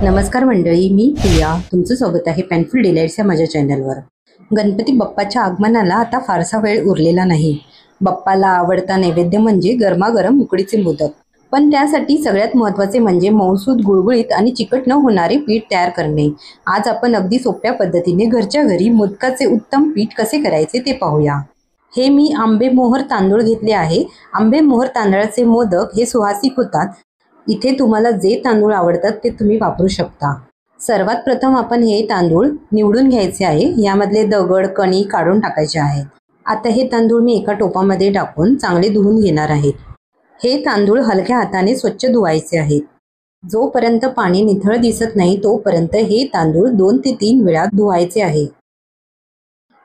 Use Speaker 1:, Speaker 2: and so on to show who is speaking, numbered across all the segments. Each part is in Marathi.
Speaker 1: नमस्कार मंडळी, मी प्रिया. तुमचं स्वागत आहे पेनफुल डिलाइट्स या माझ्या चॅनलवर. गणपती बाप्पाच्या आगमनाला आता फारसा वेळ उरलेला नाही. बाप्पाला आवडता नैवेद्य म्हणजे गरमागरम उकडीचे मोदक. पण त्यासाठी सगळ्यात महत्त्वाचे म्हणजे मऊसूद, गुळगुळीत आणि चिकट न होणारे पीठ तयार करणे. आज आपण अगदी सोप्या पद्धतीने घरच्या घरी मोदकाचे उत्तम पीठ कसे करायचे ते पाहूया. हे मी आंबेमोहर तांदूळ घेतले आहे. आंबेमोहर तांदळाचे मोदक हे सुवासिक होतात. इथे तुम्हाला जे तांदूळ आवडतात ते तुम्ही वापरू शकता. सर्वात प्रथम आपण हे तांदूळ निवडून घ्यायचे आहे. यामधले दगड, कणी काढून टाकायचे आहेत. आता हे तांदूळ मी एका टोपामध्ये टाकून चांगले धुवून घेणार आहे. हे तांदूळ हलक्या हाताने स्वच्छ धुवायचे आहेत. जोपर्यंत पाणी निथळ दिसत नाही तोपर्यंत हे तांदूळ 2 ते 3 वेळा धुवायचे आहे.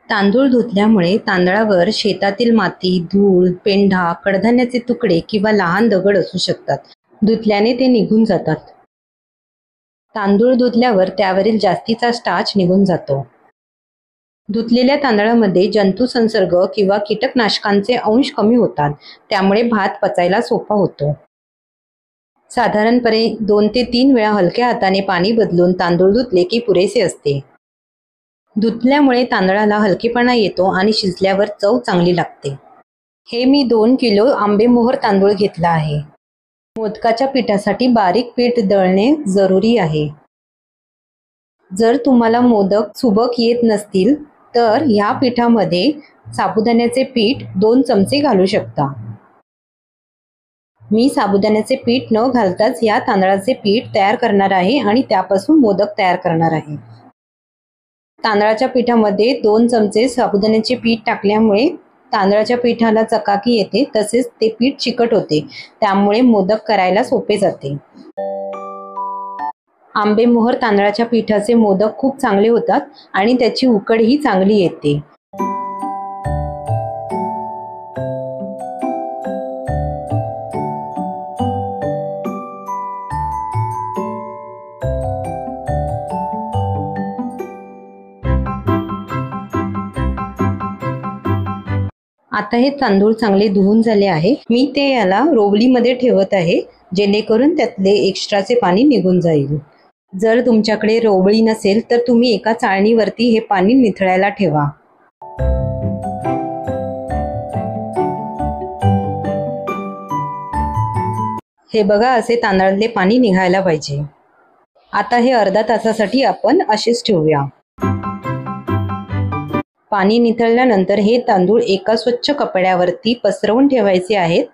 Speaker 1: तांदूळ धुतल्यामुळे तांदळावर शेतातील माती, धूळ, पेंढा, कडधान्याचे तुकडे किंवा लहान दगड असू शकतात. धुतल्याने ते निघून जातात. तांदूळ धुतल्यावर त्यावरील जास्तीचा स्टार्च निघून जातो. धुतलेल्या तांदळामध्ये जंतुसंसर्ग किंवा कीटकनाशकांचे अंश कमी होतात. त्यामुळे भात पचायला सोपा होतो. साधारणपणे 2 ते 3 वेळा हलक्या हाताने पाणी बदलून तांदूळ धुतले की पुरेसे असते. धुतल्यामुळे तांदळाला हलकेपणा येतो आणि शिजल्यावर चव चांगली लागते. हे मी 2 किलो आंबेमोहर तांदूळ घेतला आहे. मोदकाच्या पिठासाठी बारीक पीठ दळणे जरुरी आहे. जर तुम्हाला मोदक सुबक येत नसतील तर ह्या पिठामध्ये साबुदाण्याचे पीठ 2 चमचे घालू शकता. मी साबुदाण्याचे पीठ न घालताच या तांदळाचे पीठ तयार करणार आहे आणि त्यापासून मोदक तयार करणार आहे. तांदळाच्या पिठामध्ये 2 चमचे साबुदाण्याचे पीठ टाकल्यामुळे तांदळाच्या पिठाला चकाकी येते, तसेच ते पीठ चिकट होते. त्यामुळे मोदक करायला सोपे जाते. आंबेमोहर तांदळाच्या पिठाचे मोदक खूप चांगले होतात आणि त्याची उकडही चांगली येते. आता हे तांदूळ चांगले धुवून झाले आहे. मी ते याला रोवलीमध्ये ठेवत आहे, जेणेकरून त्यातले एक्स्ट्राचे पाणी निघून जाईल. जर तुमच्याकडे रोवली नसेल तर तुम्ही एका चाळणीवरती हे पाणी निथळायला ठेवा. हे बघा, असे तांदळातले पाणी निघायला पाहिजे. आता हे अर्धा तासासाठी आपण असेच ठेवूया. पाणी निथळल्यानंतर हे तांदूळ एका स्वच्छ कपड्यावरती पसरवून ठेवायचे आहेत,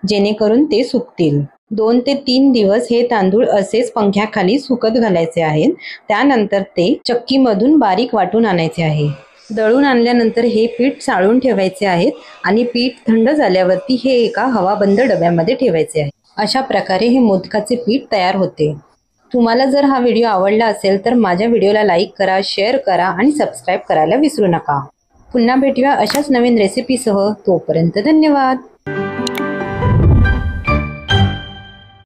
Speaker 1: जेणेकरून ते सुकतील. 2 ते 3 दिवस हे तांदूळ असेच पंख्याखाली सुकत घालायचे आहेत. त्यानंतर ते चक्कीमधून बारीक वाटून आणायचे आहे. दळून आणल्यानंतर हे पीठ चाळून ठेवायचे आहेत आणि पीठ थंड झाल्यावरती हे एका हवाबंद डब्यामध्ये ठेवायचे आहे. अशा प्रकारे हे मोदकाचे पीठ तयार होते. तुम्हाला जर हा व्हिडिओ आवडला असेल तर माझ्या व्हिडिओला लाईक करा, शेअर करा आणि सबस्क्राईब करायला विसरू नका. पुन्हा भेटूया अशाच नवीन रेसिपीसह. तोपर्यंत धन्यवाद.